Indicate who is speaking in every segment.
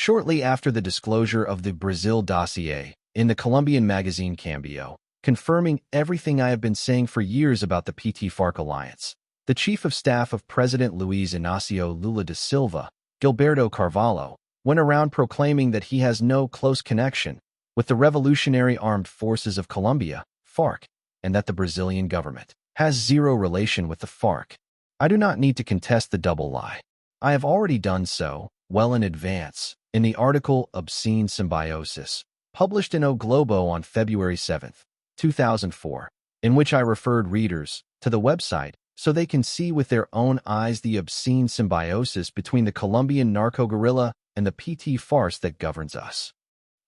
Speaker 1: Shortly after the disclosure of the Brazil dossier in the Colombian magazine Cambio, confirming everything I have been saying for years about the PT-FARC alliance, the Chief of Staff of President Luiz Inácio Lula da Silva, Gilberto Carvalho, went around proclaiming that he has no close connection with the Revolutionary Armed Forces of Colombia, FARC, and that the Brazilian government has zero relation with the FARC. I do not need to contest the double lie. I have already done so, well in advance, in the article Obscene Symbiosis, published in O Globo on February 7, 2004, in which I referred readers to the website so they can see with their own eyes the obscene symbiosis between the Colombian narco-guerrilla and the PT farce that governs us.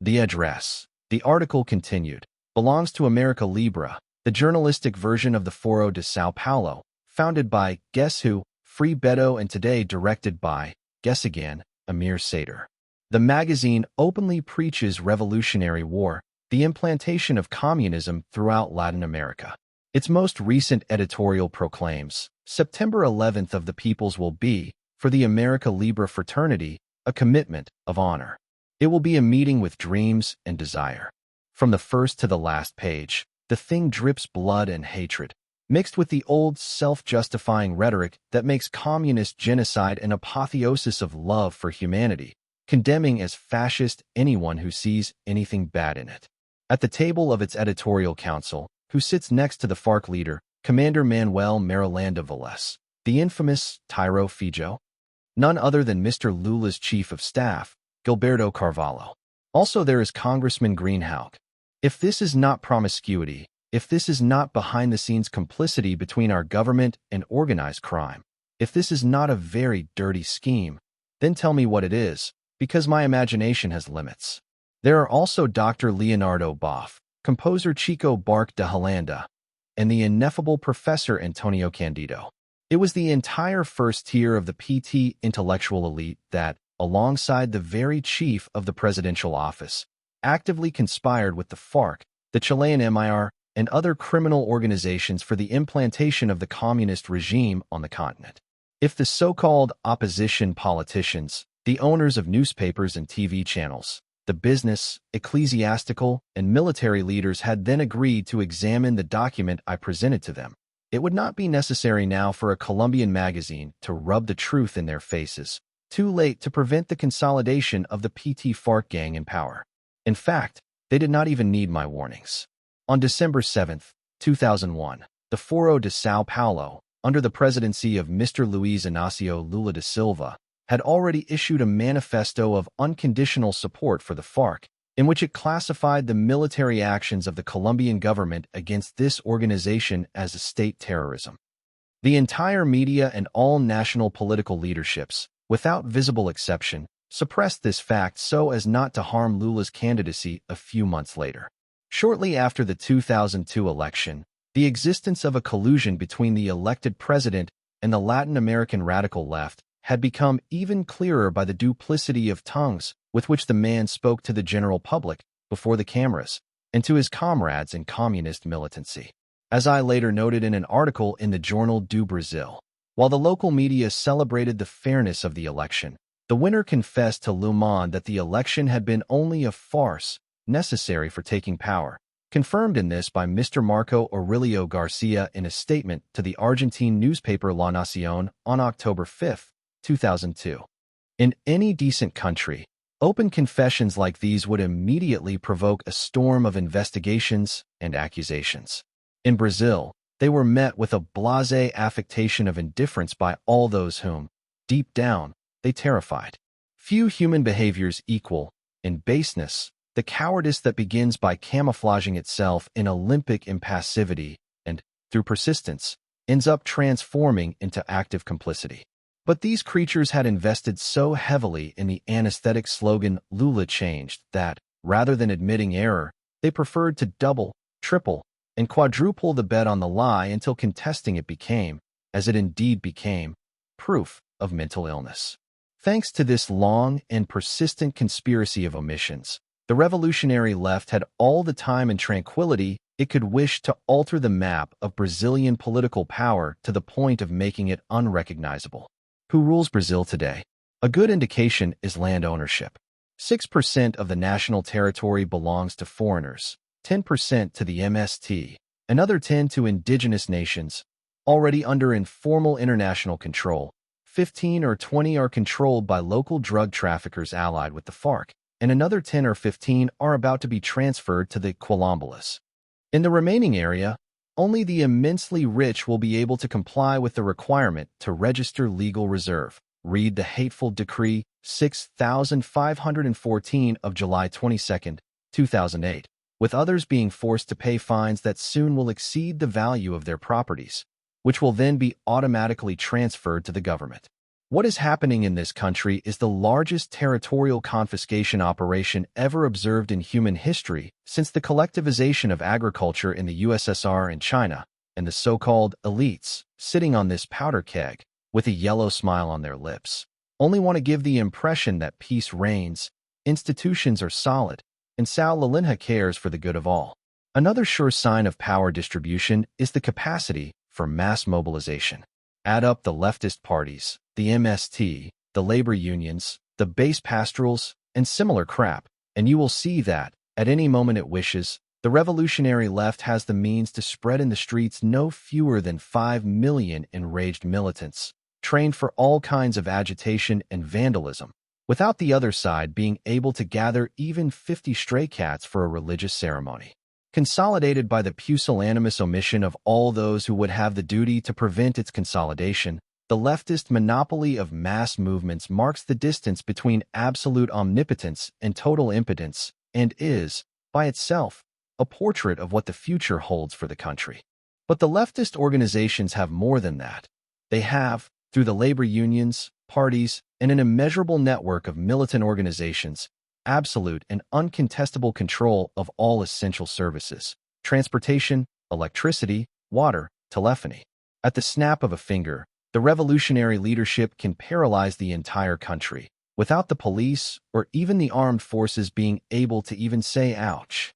Speaker 1: The address, the article continued, belongs to America Libre, the journalistic version of the Foro de São Paulo, founded by Guess Who, Frei Beto, and today directed by, guess again, Amir Sater. The magazine openly preaches revolutionary war, the implantation of communism throughout Latin America. Its most recent editorial proclaims, September 11th of the peoples will be, for the America Libre fraternity, a commitment of honor. It will be a meeting with dreams and desire. From the first to the last page, the thing drips blood and hatred, mixed with the old self-justifying rhetoric that makes communist genocide an apotheosis of love for humanity, condemning as fascist anyone who sees anything bad in it. At the table of its editorial council, who sits next to the FARC leader, Commander Manuel Mirolanda Velez, the infamous Tiro Fijo? None other than Mr. Lula's chief of staff, Gilberto Carvalho. Also there is Congressman Greenhalgh. If this is not promiscuity, if this is not behind-the-scenes complicity between our government and organized crime, if this is not a very dirty scheme, then tell me what it is, because my imagination has limits. There are also Dr. Leonardo Boff, composer Chico Buarque de Holanda, and the ineffable Professor Antonio Candido. It was the entire first tier of the PT intellectual elite that, alongside the very chief of the presidential office, actively conspired with the FARC, the Chilean MIR, and other criminal organizations for the implantation of the communist regime on the continent. If the so-called opposition politicians, the owners of newspapers and TV channels, the business, ecclesiastical, and military leaders had then agreed to examine the document I presented to them, it would not be necessary now for a Colombian magazine to rub the truth in their faces, too late to prevent the consolidation of the PT FARC gang in power. In fact, they did not even need my warnings. On December 7, 2001, the Foro de São Paulo, under the presidency of Mr. Luiz Inácio Lula da Silva, had already issued a manifesto of unconditional support for the FARC, in which it classified the military actions of the Colombian government against this organization as a state terrorism. The entire media and all national political leaderships, without visible exception, suppressed this fact so as not to harm Lula's candidacy a few months later. Shortly after the 2002 election, the existence of a collusion between the elected president and the Latin American radical left had become even clearer by the duplicity of tongues with which the man spoke to the general public before the cameras and to his comrades in communist militancy. As I later noted in an article in the Jornal do Brasil, while the local media celebrated the fairness of the election, the winner confessed to Le Monde that the election had been only a farce necessary for taking power, confirmed in this by Mr. Marco Aurelio Garcia in a statement to the Argentine newspaper La Nación on October 5, 2002. In any decent country, open confessions like these would immediately provoke a storm of investigations and accusations. In Brazil, they were met with a blasé affectation of indifference by all those whom, deep down, they terrified. Few human behaviors equal, in baseness, the cowardice that begins by camouflaging itself in Olympic impassivity and, through persistence, ends up transforming into active complicity. But these creatures had invested so heavily in the anesthetic slogan Lula changed that, rather than admitting error, they preferred to double, triple, and quadruple the bet on the lie until contesting it became, as it indeed became, proof of mental illness. Thanks to this long and persistent conspiracy of omissions, the revolutionary left had all the time and tranquility it could wish to alter the map of Brazilian political power to the point of making it unrecognizable. Who rules Brazil today? A good indication is land ownership. 6% of the national territory belongs to foreigners, 10% to the MST, another 10 to indigenous nations, already under informal international control. 15 or 20 are controlled by local drug traffickers allied with the FARC, and another 10 or 15 are about to be transferred to the Quilombolas. In the remaining area, only the immensely rich will be able to comply with the requirement to register legal reserve. Read the hateful Decree 6514 of July 22, 2008, with others being forced to pay fines that soon will exceed the value of their properties, which will then be automatically transferred to the government. What is happening in this country is the largest territorial confiscation operation ever observed in human history since the collectivization of agriculture in the USSR and China, and the so-called elites, sitting on this powder keg, with a yellow smile on their lips, only want to give the impression that peace reigns, institutions are solid, and Sal Lalinha cares for the good of all. Another sure sign of power distribution is the capacity for mass mobilization. Add up the leftist parties, the MST, the labor unions, the base pastorals, and similar crap, and you will see that, at any moment it wishes, the revolutionary left has the means to spread in the streets no fewer than 5 million enraged militants, trained for all kinds of agitation and vandalism, without the other side being able to gather even 50 stray cats for a religious ceremony. Consolidated by the pusillanimous omission of all those who would have the duty to prevent its consolidation, the leftist monopoly of mass movements marks the distance between absolute omnipotence and total impotence, and is, by itself, a portrait of what the future holds for the country. But the leftist organizations have more than that. They have, through the labor unions, parties, and an immeasurable network of militant organizations, absolute and uncontestable control of all essential services, transportation, electricity, water, telephony. At the snap of a finger, the revolutionary leadership can paralyze the entire country, without the police or even the armed forces being able to even say ouch.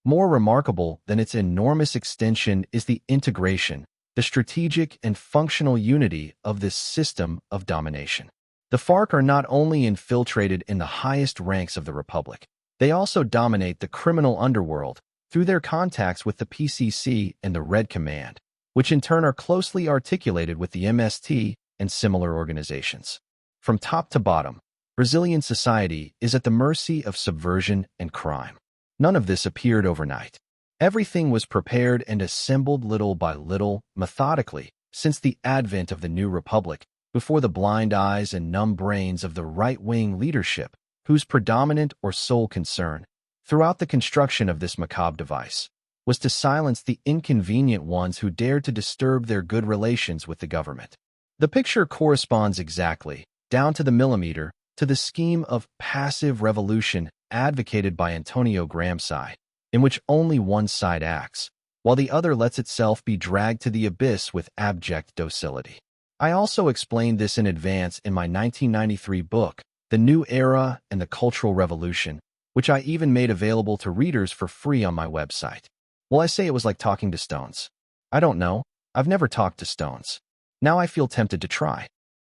Speaker 1: More remarkable than its enormous extension is the integration, the strategic and functional unity of this system of domination. The FARC are not only infiltrated in the highest ranks of the Republic, they also dominate the criminal underworld through their contacts with the PCC and the Red Command, which in turn are closely articulated with the MST and similar organizations. From top to bottom, Brazilian society is at the mercy of subversion and crime. None of this appeared overnight. Everything was prepared and assembled little by little, methodically, since the advent of the new republic, before the blind eyes and numb brains of the right-wing leadership, whose predominant or sole concern, throughout the construction of this macabre device, was to silence the inconvenient ones who dared to disturb their good relations with the government. The picture corresponds exactly, down to the millimeter, to the scheme of passive revolution advocated by Antonio Gramsci, in which only one side acts, while the other lets itself be dragged to the abyss with abject docility. I also explained this in advance in my 1993 book, The New Era and the Cultural Revolution, which I even made available to readers for free on my website. Well, I say it was like talking to stones. I don't know. I've never talked to stones. Now I feel tempted to try.